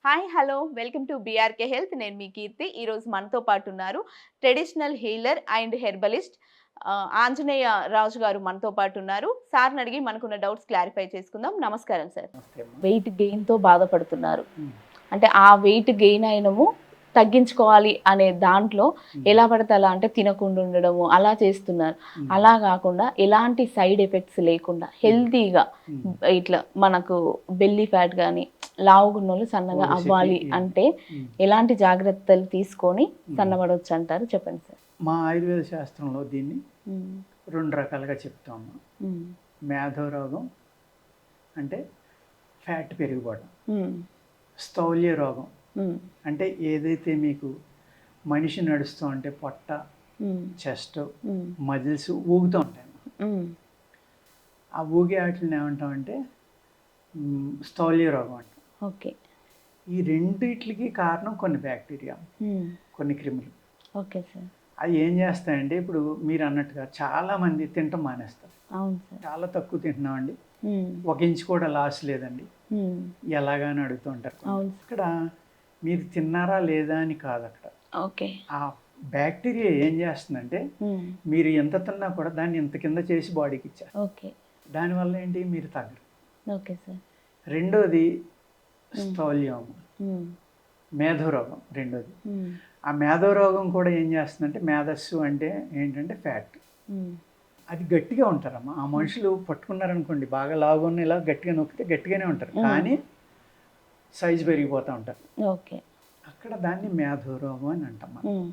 Hi hello welcome to BRK health. నేను మీ కీర్తి. ఈరోజు మనతో పాటు ఉన్నారు traditional healer and herbalist Anjaneya Raju గారు మనతో పాటు ఉన్నారు. సార్ని అడిగి మనకున్న డౌట్స్ క్లారిఫై చేసుకుందాం. నమస్కారం సార్. నమస్తే అమ్మా. వెయిట్ గెయిన్తో బాధపడుతున్నారు, ఉమ్, అంటే ఆ వెయిట్ గెయిన్ అయినము తగ్గించుకోవాలి అనే దాంట్లో ఎలా పడితే అలా అంటే తినకుండా ఉండడము అలా చేస్తున్నారు. అలా కాకుండా ఎలాంటి సైడ్ ఎఫెక్ట్స్ లేకుండా హెల్తీగా ఇట్లా మనకు బెల్లీ ఫ్యాట్ కానీ లావుగున్నోళ్ళు సన్నగా అవ్వాలి అంటే ఎలాంటి జాగ్రత్తలు తీసుకొని సన్నబడవచ్చు అంటారు? చెప్పండి సార్. మా ఆయుర్వేద శాస్త్రంలో దీన్ని రెండు రకాలుగా చెప్తాము. మేధో రోగం అంటే ఫ్యాట్ పెరిగిపోవడం, స్థౌల్య రోగం అంటే ఏదైతే మీకు మనిషి నడుస్తూ ఉంటే పొట్ట, చెస్ట్, మజిల్స్ ఊగుతూ ఉంటాయి. ఆ ఊగే వాటిని ఏమంటామంటే స్థౌల్య రోగం అంటాం. ఓకే. ఈ రెండిట్లకి కారణం కొన్ని బ్యాక్టీరియా, కొన్ని క్రిములు. Okay sir. అవి ఏం చేస్తాయంటే ఇప్పుడు మీరు అన్నట్టుగా చాలామంది తినటం మానేస్తారు. అవును సార్. చాలా తక్కువ తింటున్నామండి, ఒక ఇంచు కూడా లాస్ లేదండి, ఎలాగని అడుగుతూ ఉంటారు. ఇక్కడ మీరు తిన్నారా లేదా అని కాదు, అక్కడ ఓకే ఆ బ్యాక్టీరియా ఏం చేస్తుందంటే మీరు ఎంత తిన్నా కూడా దాన్ని ఇంత కింద చేసి బాడీకి ఇచ్చారు. ఓకే. దానివల్ల ఏంటి, మీరు తగ్గరు. Okay sir. రెండోది స్థౌల్యం, మేధోరోగం రెండోది. ఆ మేధోరోగం కూడా ఏం చేస్తుందంటే, మేధస్సు అంటే ఏంటంటే ఫ్యాట్, అది గట్టిగా ఉంటారమ్మా. ఆ మనుషులు పట్టుకున్నారనుకోండి, బాగా లావున్న ఇలా గట్టిగా నొక్కితే గట్టిగానే ఉంటారు, కానీ సైజు పెరిగిపోతూ ఉంటారు. ఓకే. అక్కడ దాన్ని మేధోరోగం అని అంటాం మనం.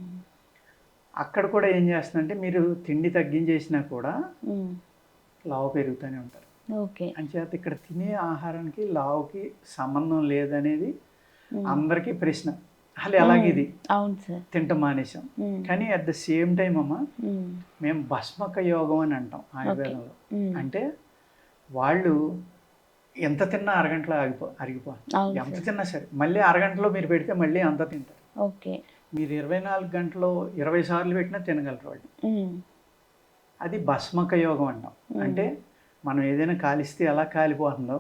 అక్కడ కూడా ఏం చేస్తుందంటే మీరు తిండి తగ్గించేసినా కూడా లావు పెరుగుతూనే ఉంటారు. ఓకే. అంచేత ఇక్కడ తినే ఆహారానికి లావుకి సంబంధం లేదనేది అందరికీ ప్రశ్న. అసలు ఎలాగే ఇది అవును సార్ తింటాం మానేసాం. కానీ అట్ ద సేమ్ టైం అమ్మ, మేము భస్మక యోగం అని అంటాం ఆయుర్వేదంలో. అంటే వాళ్ళు ఎంత తిన్నా అరగంటలో అరిగిపోవాలి. ఎంత తిన్నా సరే మళ్ళీ అరగంటలో మీరు పెడితే మళ్ళీ అంత తింటారు. ఓకే. మీరు 24 గంటలో 20 సార్లు పెట్టినా తినగలరు వాళ్ళు. అది భస్మక యోగం అంటాం. అంటే మనం ఏదైనా కాలిస్తే ఎలా కాలిపోతుందో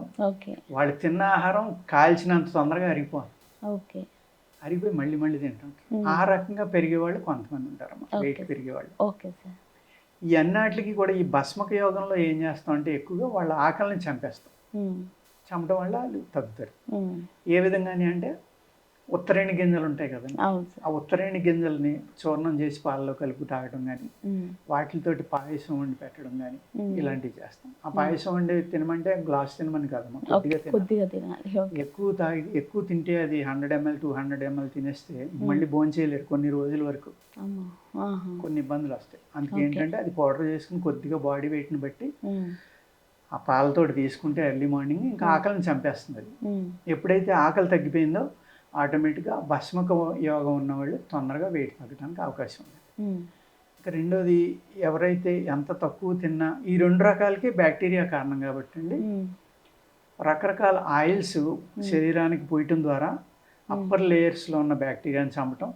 వాళ్ళు తిన్న ఆహారం కాల్చినంత తొందరగా అరిగిపోతుంది. ఓకే. అరిగిపోయి మళ్ళీ మళ్ళీ తింటాం. ఆ రకంగా పెరిగేవాళ్ళు కొంతమంది ఉంటారు, వెయిట్ పెరిగేవాళ్ళు. Okay sir. ఈ అన్నిటికి కూడా ఈ భస్మక యోగంలో ఏం చేస్తాం అంటే ఎక్కువగా వాళ్ళ ఆకలిని చంపేస్తాం. చంపడం వల్ల వాళ్ళు తగ్గుతారు. ఏ విధంగా అంటే ఉత్తరేణి గింజలు ఉంటాయి కదండి, ఆ ఉత్తరేణి గింజల్ని చూర్ణం చేసి పాలలో కలిపి తాగడం కానీ, వాటితోటి పాయసం వండి పెట్టడం కానీ ఇలాంటివి చేస్తాం. ఆ పాయసం వండి తినమంటే గ్లాస్ తినమని కాదమ్మా, కొద్దిగా తినాలి. ఎక్కువ తింటే అది 100 ml 200 ml తినేస్తే మళ్ళీ భోంచేయలేరు కొన్ని రోజుల వరకు, కొన్ని ఇబ్బందులు వస్తాయి. అందుకే ఏంటంటే అది పౌడర్ చేసుకుని కొద్దిగా బాడీ వెయిట్ని బట్టి ఆ పాలతోటి తీసుకుంటే ఎర్లీ మార్నింగ్ ఇంకా ఆకలిని చంపేస్తుంది. అది ఎప్పుడైతే ఆకలి తగ్గిపోయిందో ఆటోమేటిక్గా భస్మక యోగం ఉన్నవాళ్ళు తొందరగా వెయిట్ తగ్గడానికి అవకాశం ఉంది. ఇంకా రెండోది, ఎవరైతే ఎంత తక్కువ తిన్నా, ఈ రెండు రకాలకి బ్యాక్టీరియా కారణం కాబట్టి అండి, రకరకాల ఆయిల్స్ శరీరానికి పోయటం ద్వారా అప్పర్ లేయర్స్లో ఉన్న బ్యాక్టీరియాని చంపటం,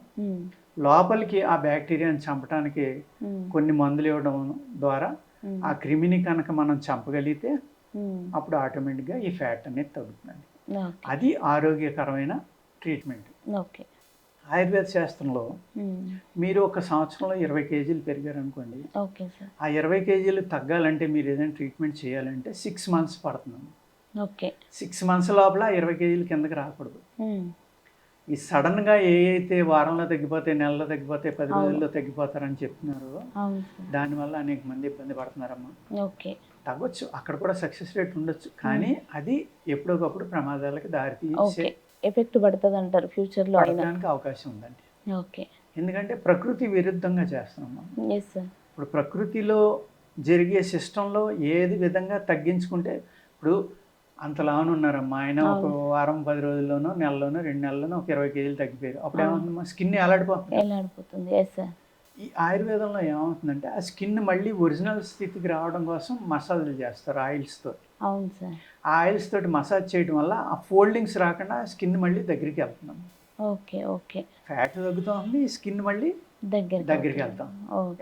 లోపలికి ఆ బ్యాక్టీరియాని చంపడానికి కొన్ని మందులు ఇవ్వడం ద్వారా ఆ క్రిమిని కనుక మనం చంపగలిగితే అప్పుడు ఆటోమేటిక్గా ఈ ఫ్యాట్ అనేది తగ్గుతుందండి. అది ఆరోగ్యకరమైన ట్రీట్మెంట్. ఓకే. ఆయుర్వేద శాస్త్రంలో మీరు ఒక సంవత్సరంలో 20 కేజీలు పెరిగారు అనుకోండి, ఆ 20 కేజీలు తగ్గాలంటే మీరు ఏదైనా ట్రీట్మెంట్ చేయాలంటే 6 months పడుతుంది. ఓకే. 6 months లోపల 20 కేజీలు కిందకి రాకూడదు. ఈ సడన్గా ఏ అయితే వారంలో తగ్గిపోతే, నెలలో తగ్గిపోతే, 10 రోజుల్లో తగ్గిపోతారని చెప్తున్నారో దానివల్ల అనేక మంది ఇబ్బంది పడుతున్నారమ్మా. ఓకే. తగ్గొచ్చు, అక్కడ కూడా సక్సెస్ రేట్ ఉండొచ్చు, కానీ అది ఎప్పటికప్పుడు ప్రమాదాలకు దారితీసే ఎఫెక్ట్ పడుతుంది అంటారు ఫ్యూచర్లో పడడానికి అవకాశం ఉందండి. ఓకే. ఎందుకంటే ప్రకృతి విరుద్ధంగా చేస్తున్నాం. ఇప్పుడు ప్రకృతిలో జరిగే సిస్టంలో ఏది విధంగా తగ్గించుకుంటే, ఇప్పుడు అంతలాను ఉన్నారమ్మా ఆయన, ఒక వారం 10 రోజుల్లోనో నెలలోనో 2 నెలల్లోనో ఒక 20 కేజీలు తగ్గిపోయారు. అప్పుడు ఏమవుతుందమ్మా, స్కిన్ ఎలాడిపోతుంది. ఈ ఆయుర్వేదంలో ఏమవుతుందంటే ఆ స్కిన్ మళ్ళీ ఒరిజినల్ స్థితికి రావడం కోసం మసాజులు చేస్తారు ఆయిల్స్తో. అవును సార్. ఆ ఆయిల్స్ తోటి మసాజ్ చేయడం వల్ల ఆ ఫోల్డింగ్స్ రాకుండా స్కిన్ మళ్ళీ దగ్గరికి వెళ్తున్నాం. ఓకే. ఓకే. ఫ్యాట్ తగ్గుతూ ఉంది, స్కిన్ మళ్ళీ దగ్గరికి వెళ్తాం.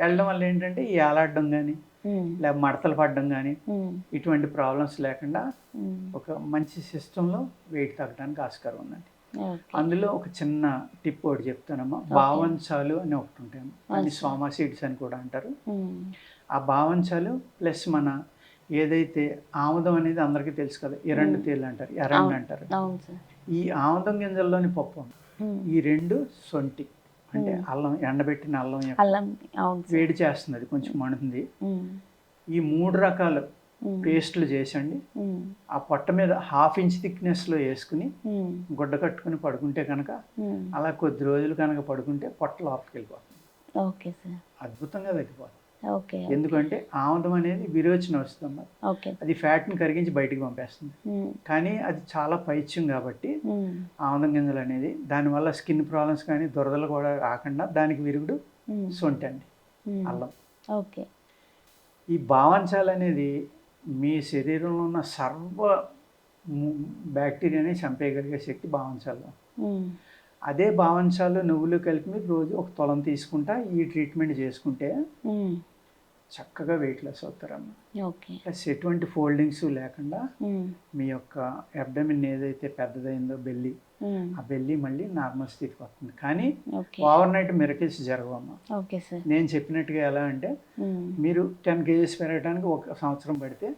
వెళ్ళడం వల్ల ఏంటంటే ఈ ఏలాడడం కానీ లేక మడతలు పడడం కానీ ఇటువంటి ప్రాబ్లమ్స్ లేకుండా ఒక మంచి సిస్టంలో వెయిట్ తగ్గడానికి ఆస్కారం ఉందండి. ఓకే. అందులో ఒక చిన్న టిప్ ఒకటి చెప్తానమ్మా. బావంచాలు అని ఒకటి ఉంటాయమ్మా. అది సోమా సీడ్స్ అని కూడా అంటారు. ఆ బావంచాలు ప్లస్ మన ఏదైతే ఆముదం అనేది అందరికీ తెలుసు కదా, ఎరండు తేలు అంటారు, ఎరండు అంటారు. ఈ ఆముదం గింజల్లోని పప్పు ఉంది. ఈ రెండు సొంటి అంటే అల్లం, ఎండబెట్టిన అల్లం వేడి చేస్తుంది, అది కొంచెం మండుతుంది. ఈ 3 రకాలు పేస్ట్లు చేసండి ఆ పొట్ట మీద 1/2 ఇంచ్ థిక్నెస్లో వేసుకుని గుడ్డ కట్టుకుని పడుకుంటే కనుక, అలా కొద్ది రోజులు కనుక పడుకుంటే పొట్ట లోపలికి వెళ్ళిపోతుంది. అద్భుతంగా తగ్గిపోతుంది. ఎందుకంటే ఆముదం అనేది విరోచన వస్తుంది, అది ఫ్యాట్ని కరిగించి బయటికి పంపేస్తుంది. కానీ అది చాలా పైత్యం కాబట్టి ఆముదం గింజలు అనేది, దానివల్ల స్కిన్ ప్రాబ్లమ్స్ కానీ దురదలు కూడా రాకుండా దానికి విరుగుడు సొంటి అండి, అల్లం. ఈ బావంచాలు అనేది మీ శరీరంలో ఉన్న సర్వ బ్యాక్టీరియాని చంపేయగలిగే శక్తి బావంచాలు. అదే బావంచాలు నువ్వులు కలిపి మీరు రోజు 1 తులం తీసుకుంటా ఈ ట్రీట్మెంట్ చేసుకుంటే చక్కగా వెయిట్ లాస్ అవుతారమ్మా. ప్లస్ ఎటువంటి ఫోల్డింగ్స్ లేకుండా మీ యొక్క అబ్డమిన్ ఏదైతే పెద్దదైందో బెల్లి, ఆ బెల్లి మళ్ళీ నార్మల్ స్థితికి వస్తుంది. కానీ ఓవర్ నైట్ మిరకిల్స్ జరగవమ్మా. నేను చెప్పినట్టుగా ఎలా అంటే, మీరు 10 kgs పెరగడానికి 1 సంవత్సరం పడితే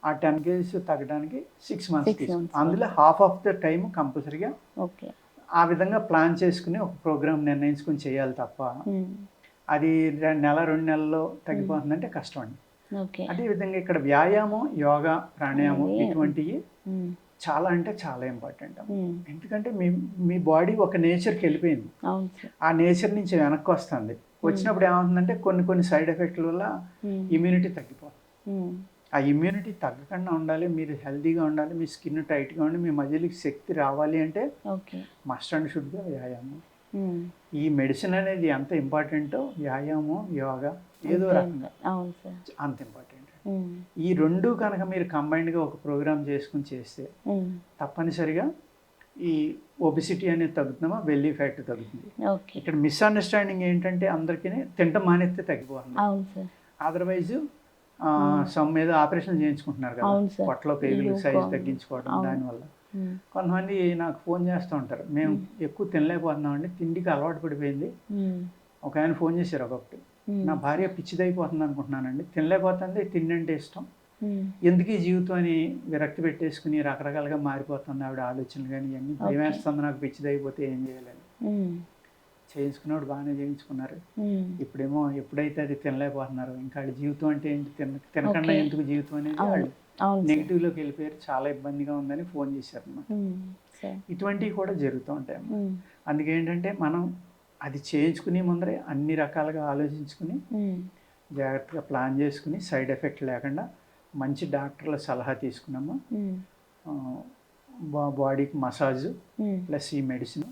ఆ 10 kgs తగ్గడానికి 6 months తీసుకుంటుంది. అందులో హాఫ్ ఆఫ్ ద టైం కంపల్సరీగా ఆ విధంగా ప్లాన్ చేసుకుని ఒక ప్రోగ్రామ్ నిర్ణయించుకుని చేయాలి తప్ప అది 1 నెల 2 నెలల్లో తగ్గిపోతుందంటే కష్టం అండి. అదేవిధంగా ఇక్కడ వ్యాయామం, యోగా, ప్రాణాయామం ఇటువంటివి చాలా అంటే చాలా ఇంపార్టెంట్. ఎందుకంటే మీ బాడీ ఒక నేచర్కి వెళ్ళిపోయింది, ఆ నేచర్ నుంచి వెనక్కి వస్తుంది. వచ్చినప్పుడు ఏమవుతుందంటే కొన్ని సైడ్ ఎఫెక్ట్ల వల్ల ఇమ్యూనిటీ తగ్గిపోతుంది. ఆ ఇమ్యూనిటీ తగ్గకుండా ఉండాలి, మీరు హెల్తీగా ఉండాలి, మీ స్కిన్ టైట్గా ఉండి మీ మజిల్కి శక్తి రావాలి అంటే మస్ట్ అండ్ షుడ్గా వ్యాయామం. ఈ మెడిసిన్ అనేది ఎంత ఇంపార్టెంటో వ్యాయామం, యోగా ఏదో రకంగా అంత ఇంపార్టెంట్. ఈ 2 కనుక మీరు కంబైన్డ్గా ఒక ప్రోగ్రామ్ చేసుకుని చేస్తే తప్పనిసరిగా ఈ ఒబిసిటీ అనేది తగ్గుతుందమ్మా, బెల్లీ ఫ్యాట్ తగ్గుతుంది. ఇక్కడ మిస్అండర్స్టాండింగ్ ఏంటంటే అందరికీ తింటం మానేస్తే తగ్గిపోతుంది. అదర్వైజ్ సమ్ మీద ఆపరేషన్ చేయించుకుంటున్నారు కదా, పొట్టలో పేగులు సైజ్ తగ్గించుకోవడం. దానివల్ల కొంతమంది నాకు ఫోన్ చేస్తూ ఉంటారు, మేము ఎక్కువ తినలేకపోతున్నామండి, తిండికి అలవాటు పడిపోయింది. ఒక ఆయన ఫోన్ చేశారు ఒకటి, నా భార్య పిచ్చిదైపోతుంది అనుకుంటున్నానండి, తినలేకపోతుంది, తిండి అంటే ఇష్టం, ఎందుకు ఈ జీవితం అని విరక్తి పెట్టేసుకుని రకరకాలుగా మారిపోతుంది ఆవిడ ఆలోచనలు. కానీ ఇవన్నీ భయం వేస్తుంది, నాకు పిచ్చిదైపోతే ఏం చేయాలని. చేయించుకున్నప్పుడు బాగానే చేయించుకున్నారు, ఇప్పుడేమో ఎప్పుడైతే అది తినలేకపోతున్నారు, ఇంకా వాళ్ళ జీవితం అంటే ఏంటి, తినకుండా ఎందుకు జీవితం అనేది వాళ్ళు నెగిటివ్లోకి వెళ్ళిపోయారు, చాలా ఇబ్బందిగా ఉందని ఫోన్ చేశారు అన్నమాట. ఇటువంటివి కూడా జరుగుతూ ఉంటాయి. అందుకేంటంటే మనం అది చేయించుకునే ముందరే అన్ని రకాలుగా ఆలోచించుకుని జాగ్రత్తగా ప్లాన్ చేసుకుని సైడ్ ఎఫెక్ట్ లేకుండా మంచి డాక్టర్ల సలహా తీసుకున్నాము. బాడీకి మసాజు ప్లస్ ఈ మెడిసిన్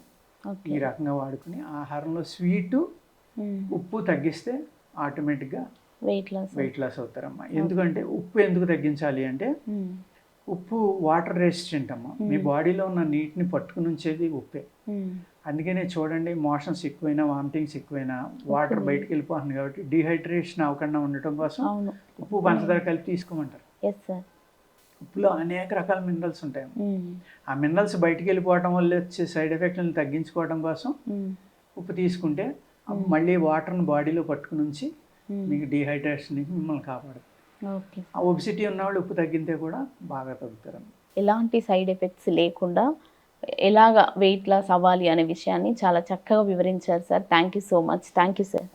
ఈ రకంగా వాడుకుని ఆహారంలో స్వీటు, ఉప్పు తగ్గిస్తే ఆటోమేటిక్గా వెయిట్ లాస్ అవుతారమ్మా. ఎందుకంటే ఉప్పు ఎందుకు తగ్గించాలి అంటే, ఉప్పు వాటర్ రెసిస్టెంట్ అమ్మా, మీ బాడీలో ఉన్న నీటిని పట్టుకుని ఉంచేది ఉప్పే. అందుకనే చూడండి, మోషన్స్ ఎక్కువైనా వామిటింగ్స్ ఎక్కువైనా వాటర్ బయటకు వెళ్ళిపోతుంది కాబట్టి డిహైడ్రేషన్ అవ్వకుండా ఉండటం కోసం ఉప్పు పంచదార కలిపి తీసుకోమంటారు. ఉప్పులో అనేక రకాల మినరల్స్ ఉంటాయి. ఆ మినరల్స్ బయటికి వెళ్ళిపోవడం వల్ల వచ్చే సైడ్ ఎఫెక్ట్లను తగ్గించుకోవడం కోసం ఉప్పు తీసుకుంటే మళ్ళీ వాటర్ని బాడీలో పట్టుకుని ఉంచి మీకు డిహైడ్రేషన్ నుంచి మిమ్మల్ని కాపాడదు. ఆ ఒబిసిటీ ఉన్నవాళ్ళు ఉప్పు తగ్గితే కూడా బాగా తగ్గుతారు. ఎలాంటి సైడ్ ఎఫెక్ట్స్ లేకుండా ఎలాగ వెయిట్ లాస్ అవ్వాలి అనే విషయాన్ని చాలా చక్కగా వివరించారు sir. Thank you so much. Thank you sir.